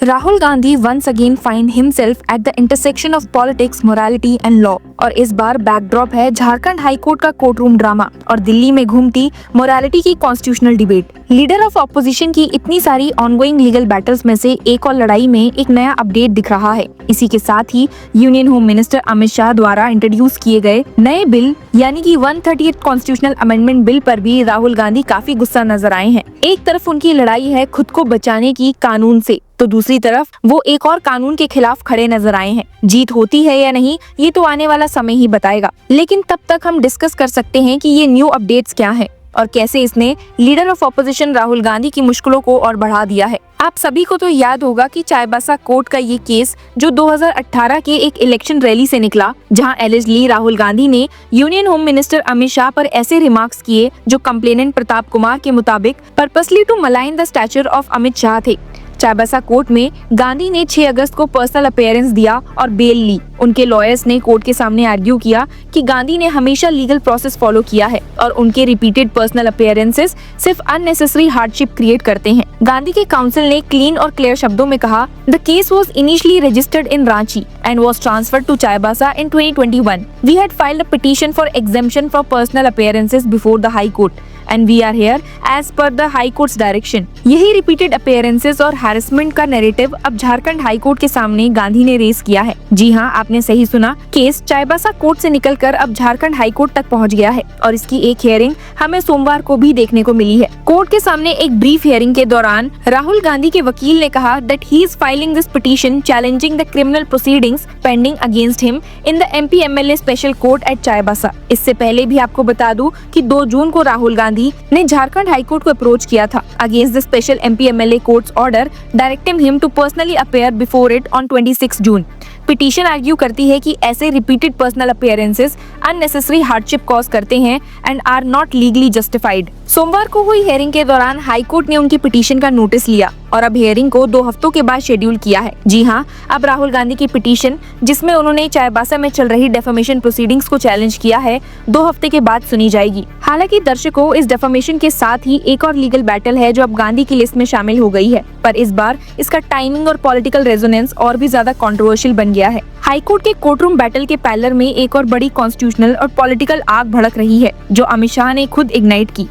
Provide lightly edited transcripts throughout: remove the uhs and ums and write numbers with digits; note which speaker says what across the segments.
Speaker 1: Rahul Gandhi once again find himself at the intersection of politics, morality and law. और इस बार backdrop है Jharkhand high court का कोर्टरूम ड्रामा और दिल्ली में घूमती मोरालिटी की constitutional debate. Leader of opposition की इतनी सारी ऑनगोइंग लीगल बैटल्स में से एक और लड़ाई में एक नया अपडेट दिख रहा है। इसी के साथ ही union home minister Amit Shah द्वारा इंट्रोड्यूस किए गए नए बिल यानी कि 138 कॉन्स्टिट्यूशनल अमेंडमेंट बिल पर भी राहुल गांधी काफी गुस्सा नजर आए हैं। एक तरफ उनकी लड़ाई है खुद को बचाने की कानून से, तो दूसरी तरफ वो एक और कानून के खिलाफ खड़े नजर आए हैं। जीत होती है या नहीं ये तो आने वाला समय ही बताएगा, लेकिन तब तक हम डिस्कस कर सकते हैं कि ये न्यू अपडेट्स क्या है और कैसे इसने leader of opposition Rahul Gandhi की मुश्किलों को और बढ़ा दिया है। आप सभी को तो याद होगा कि चाईबासा कोर्ट का ये केस जो 2018 के एक इलेक्शन रैली से निकला, जहां एलिजली राहुल गांधी ने union home minister Amit Shah पर ऐसे रिमार्क्स किए जो कंप्लेनेंट प्रताप कुमार के मुताबिक purposely to malign the stature of Amit Shah थे। चाईबासा कोर्ट में गांधी ने 6 अगस्त को पर्सनल अपीयरेंस दिया और बेल ली। उनके लॉयर्स ने कोर्ट के सामने आर्ग्यू किया कि गांधी ने हमेशा लीगल प्रोसेस फॉलो किया है और उनके रिपीटेड पर्सनल अपीयरेंसेस सिर्फ अननेसेसरी हार्डशिप क्रिएट करते हैं। गांधी के काउंसिल ने क्लीन और क्लियर शब्दों में कहा, the case was initially registered in Ranchi and was transferred to Chaibasa in 2021। We had filed a petition for exemption for personal appearances before the high court and we are here as per the High Court's direction। यही repeated appearances और harassment का narrative अब Jharkhand high court के सामने गांधी ने race किया है। जी हाँ, आपने सही सुना, केस चाईबासा कोर्ट से निकलकर अब झारखंड हाई कोर्ट तक पहुंच गया है और इसकी एक हियरिंग हमें सोमवार को भी देखने को मिली है। कोर्ट के सामने एक ब्रीफ हियरिंग के दौरान राहुल गांधी के वकील ने कहा that he is filing this petition challenging the criminal proceedings pending against him in the MP MLA special court at Chaibasa. इससे पहले भी आपको बता दूं कि 2 जून को राहुल गांधी ने झारखंड हाई कोर्ट को अप्रोच किया था against the special MP MLA courts order directing him to personally appear before it on 26 June. Petition argue करती है कि ऐसे repeated personal appearances unnecessary hardship cause करते हैं and are not legally justified. सोमवार को हुई हियरिंग के दौरान हाई कोर्ट ने उनकी पिटीशन का नोटिस लिया और अब हियरिंग को 2 हफ्तों के बाद शेड्यूल किया है। जी हाँ, अब राहुल गांधी की पिटीशन जिसमें उन्होंने चाईबासा में चल रही डेफेमेशन प्रोसीडिंग्स को चैलेंज किया है 2 हफ्ते के बाद सुनी जाएगी। हालांकि दर्शकों, इस डेफेमेशन के साथ ही एक और लीगल बैटल है जो अब गांधी की लिस्ट में शामिल हो गई है, पर इस बार इसका टाइमिंग और पॉलिटिकल रेजोनेंस और भी ज्यादा कंट्रोवर्शियल बन गया है। हाई कोर्ट के कोर्टरूम बैटल के पैरेलल में एक और बड़ी कॉन्स्टिट्यूशनल और पॉलिटिकल आग भड़क रही है जो अमित शाह ने खुद इग्नाइट की।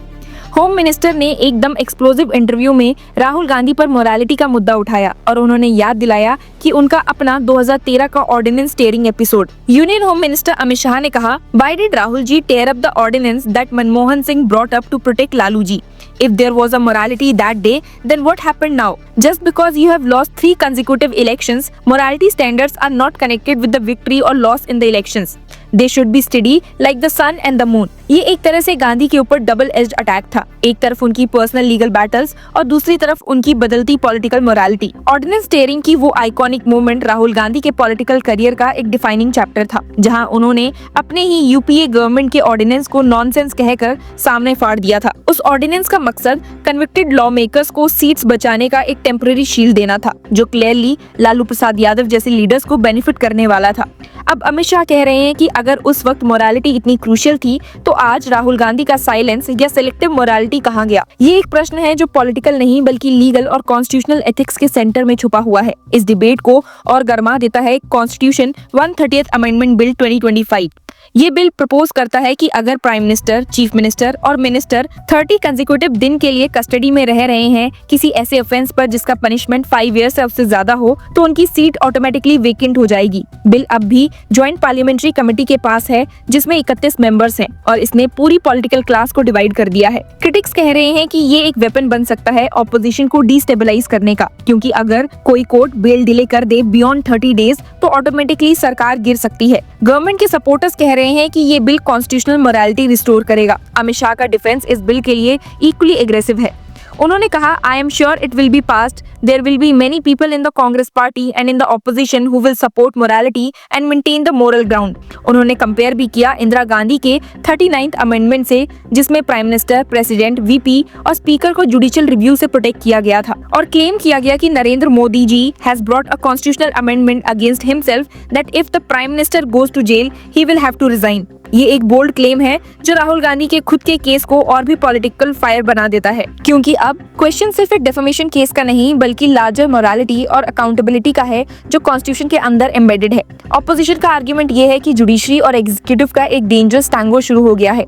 Speaker 1: होम मिनिस्टर ने एकदम एक्सप्लोसिव इंटरव्यू में राहुल गांधी पर मोरालिटी का मुद्दा उठाया और उन्होंने याद दिलाया कि उनका अपना 2013 का ordinance tearing episode. Union home minister Amit Shah ने कहा, why did Rahul ji tear up the ordinance that Manmohan Singh brought up to protect Lalu ji? If there was a morality that day, then what happened now? Just because you have lost 3 consecutive elections, morality standards are not connected with the victory or loss in the elections. They should be steady like the sun and the moon. ये एक तरह से गांधी के ऊपर double edged attack था। एक तरफ उनकी पर्सनल लीगल बैटल्स और दूसरी तरफ उनकी बदलती पॉलिटिकल मोरालिटी। ऑर्डिनेंस टेयरिंग की वो आइकॉनिक मूवमेंट राहुल गांधी के पॉलिटिकल करियर का एक डिफाइनिंग चैप्टर था, जहां उन्होंने अपने ही UPA गवर्नमेंट के ऑर्डिनेंस को नॉनसेंस कहकर सामने फाड़ दिया था। उस ऑर्डिनेंस का मकसद कन्विक्टेड लॉ मेकर्स को सीट्स बचाने का एक टेम्पररी शील्ड देना था, जो क्लियरली लालू प्रसाद यादव जैसे लीडर्स को बेनिफिट करने वाला था। अब अमित शाह कह रहे हैं कि अगर उस वक्त मोरालिटी इतनी क्रूशियल थी तो आज राहुल गांधी का साइलेंस या सिलेक्टिव मोरालिटी कहाँ गया? ये एक प्रश्न है जो पॉलिटिकल नहीं बल्कि लीगल और कॉन्स्टिट्यूशनल एथिक्स के सेंटर में छुपा हुआ है। इस डिबेट को और गर्मा देता है कॉन्स्टिट्यूशन 130th अमेंडमेंट बिल 2025। ये बिल प्रपोज करता है कि अगर प्राइम मिनिस्टर, चीफ मिनिस्टर और मिनिस्टर 30 कंसेक्यूटिव दिन के लिए कस्टडी में रह रहे हैं किसी ऐसे ऑफेंस पर जिसका पनिशमेंट 5 ईयर से उससे ज्यादा हो, तो उनकी सीट ऑटोमेटिकली वेकेंट हो जाएगी। बिल अब भी ज्वाइंट पार्लियामेंट्री कमेटी के पास है जिसमें 31 मेंबर्स हैं और इसने पूरी पॉलिटिकल क्लास को डिवाइड कर दिया है। क्रिटिक्स कह रहे हैं कि ये एक वेपन बन सकता है ऑपोजिशन को डिस्टेबलाइज करने का, क्योंकि अगर कोई कोर्ट बेल डिले कर दे बियॉन्ड 30 डेज तो ऑटोमेटिकली सरकार गिर सकती है। गवर्नमेंट के सपोर्टर्स कह रहे हैं कि ये बिल कॉन्स्टिट्यूशनल मोरालिटी रिस्टोर करेगा। अमित शाह का डिफेंस इस बिल के लिए इक्वली एग्रेसिव है। उन्होंने कहा, I am sure it will be passed, there will be many people in the Congress party and in the opposition who will support morality and maintain the moral ground. उन्होंने compare भी किया इंदिरा गांधी के 39th amendment से, जिसमें prime minister, president, VP और speaker को judicial review से protect किया गया था और क्लेम किया गया कि Narendra Modi ji has brought a constitutional amendment against himself that if the prime minister goes to jail he will have to resign. ये एक बोल्ड क्लेम है जो राहुल गांधी के खुद के केस को और भी पॉलिटिकल फायर बना देता है, क्योंकि अब क्वेश्चन सिर्फ एक डिफेमेशन केस का नहीं बल्कि लार्जर मोरालिटी और अकाउंटेबिलिटी का है जो कॉन्स्टिट्यूशन के अंदर एम्बेडेड है। ऑपोजिशन का आर्ग्यूमेंट ये है कि जुडिशरी और एग्जीक्यूटिव का एक डेंजरस टैंगो शुरू हो गया है।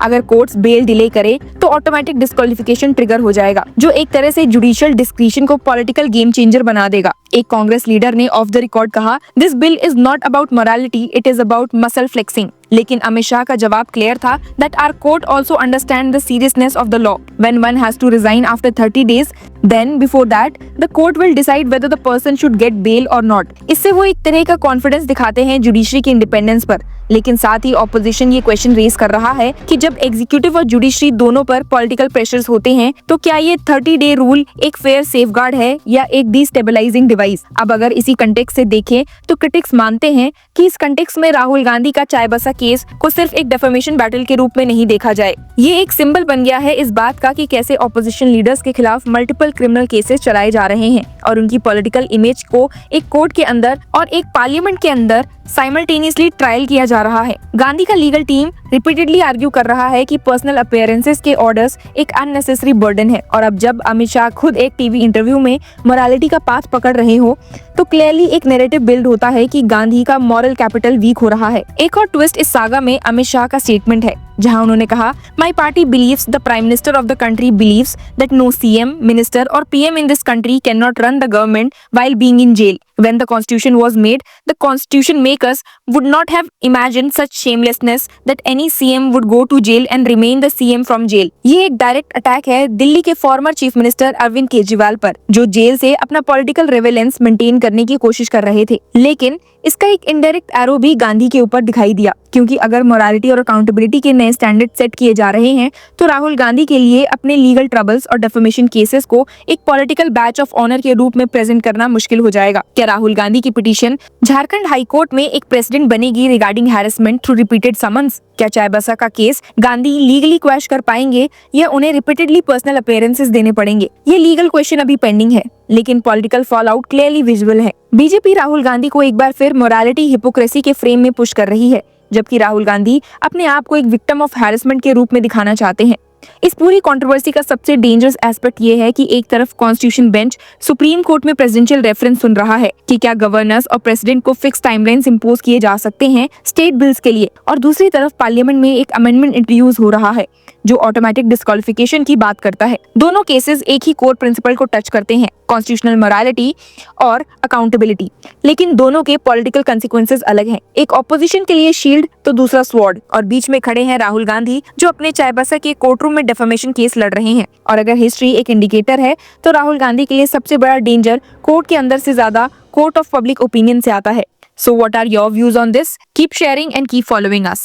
Speaker 1: अगर कोर्ट्स बेल डिले करे तो ऑटोमेटिक डिस्क्वालिफिकेशन ट्रिगर हो जाएगा, जो एक तरह से जुडिशियल डिस्क्रिशन को पॉलिटिकल गेम चेंजर बना देगा। एक कांग्रेस लीडर ने ऑफ द रिकॉर्ड कहा, this bill is not about morality, it is about muscle flexing. लेकिन अमित शाह का जवाब क्लियर था, that our court also understand the seriousness of the law. When one has to resign after 30 days, then before that the court will decide whether the person should get bail or not। इससे वो एक तरह का confidence दिखाते हैं judiciary की independence पर। लेकिन साथ ही ऑपोजिशन ये क्वेश्चन रेज कर रहा है कि जब एग्जीक्यूटिव और जुडिशरी दोनों पर पॉलिटिकल प्रेशर्स होते हैं तो क्या ये 30 day रूल एक फेयर सेफगार्ड है या एक डिस्टेबलाइजिंग डिवाइस। अब अगर इसी कंटेक्स्ट से देखें तो क्रिटिक्स मानते हैं कि इस कंटेक्स्ट में राहुल गांधी का चाईबासा केस को सिर्फ एक डेफेमेशन बैटल के रूप में नहीं देखा जाए। ये एक सिंबल बन गया है इस बात का कि कैसे ऑपोजिशन लीडर्स के खिलाफ मल्टीपल क्रिमिनल केसेस चलाए जा रहे हैं और उनकी पॉलिटिकल इमेज को एक कोर्ट के अंदर और एक पार्लियामेंट के अंदर साइमल्टेनियसली ट्रायल किया जा रहा है। गांधी का लीगल टीम रिपीटेडली आर्ग्यू कर रहा है कि पर्सनल अपीयरेंसेस के ऑर्डर्स एक अननेसेसरी बर्डन है, और अब जब अमित शाह खुद एक टीवी इंटरव्यू में मोरालिटी का पाथ पकड़ रहे हो तो क्लियरली एक नैरेटिव बिल्ड होता है कि गांधी का मॉरल कैपिटल वीक हो रहा है। एक और ट्विस्ट इस सागा में अमित शाह का स्टेटमेंट है, जहां उन्होंने कहा, my party believes the prime minister of the country believes that no CM, minister और PM in this country can not run the government while being in jail. When the constitution was made, the constitution makers would not have imagined such shamelessness that any CM would go to jail and remain the CM from jail। ये एक direct attack है दिल्ली के former chief minister Arvind Kejriwal पर, जो jail से अपना political रेवेलेंस maintain करने की कोशिश कर रहे थे। लेकिन इसका एक इनडायरेक्ट एरो भी गांधी के ऊपर दिखाई दिया, क्योंकि अगर मोरालिटी और अकाउंटेबिलिटी के नए स्टैंडर्ड सेट किए जा रहे हैं तो राहुल गांधी के लिए अपने लीगल ट्रबल्स और डेफेमेशन केसेस को एक पॉलिटिकल बैच ऑफ ऑनर के रूप में प्रेजेंट करना मुश्किल हो जाएगा। क्या राहुल गांधी की पिटीशन झारखंड हाई कोर्ट में एक प्रेसिडेंट बनेगी regarding harassment through repeated summons? क्या चाईबासा का केस गांधी लीगली क्वैश कर पाएंगे या उन्हें रिपीटेडली पर्सनल अपीयरेंसेस देने पड़ेंगे? ये लीगल क्वेश्चन अभी पेंडिंग है, लेकिन political fall out clearly visual है। बीजेपी राहुल गांधी को एक बार फिर मोरालिटी हिपोक्रेसी के फ्रेम में पुश कर रही है, जबकि राहुल गांधी अपने आप को एक विक्टिम ऑफ हैरेसमेंट के रूप में दिखाना चाहते हैं। इस पूरी कंट्रोवर्सी का सबसे डेंजरस एस्पेक्ट ये है कि एक तरफ कॉन्स्टिट्यूशन बेंच सुप्रीम कोर्ट में प्रेसिडेंशियल रेफरेंस सुन रहा है कि क्या गवर्नर्स और प्रेसिडेंट को फिक्स टाइमलाइंस इंपोज किए जा सकते हैं स्टेट बिल्स के लिए, और दूसरी तरफ पार्लियामेंट में एक अमेंडमेंट इंट्रोड्यूस हो रहा है जो ऑटोमेटिक डिस्क्वालिफिकेशन की बात करता है। दोनों केसेस एक ही कोर प्रिंसिपल को टच करते हैं, कॉन्स्टिट्यूशनल मोरालिटी और अकाउंटेबिलिटी, लेकिन दोनों के पॉलिटिकल कंसिक्वेंसेस अलग हैं। एक ऑपोजिशन के लिए शील्ड तो दूसरा स्वॉर्ड, और बीच में खड़े हैं राहुल गांधी जो अपने चाईबासा के कोर्टरूम में डेफेमेशन केस लड़ रहे हैं। और अगर हिस्ट्री एक इंडिकेटर है तो राहुल गांधी के लिए सबसे बड़ा डेंजर कोर्ट के अंदर से ज्यादा कोर्ट ऑफ पब्लिक ओपिनियन से आता है। So what are your views on this? Keep sharing and keep following us.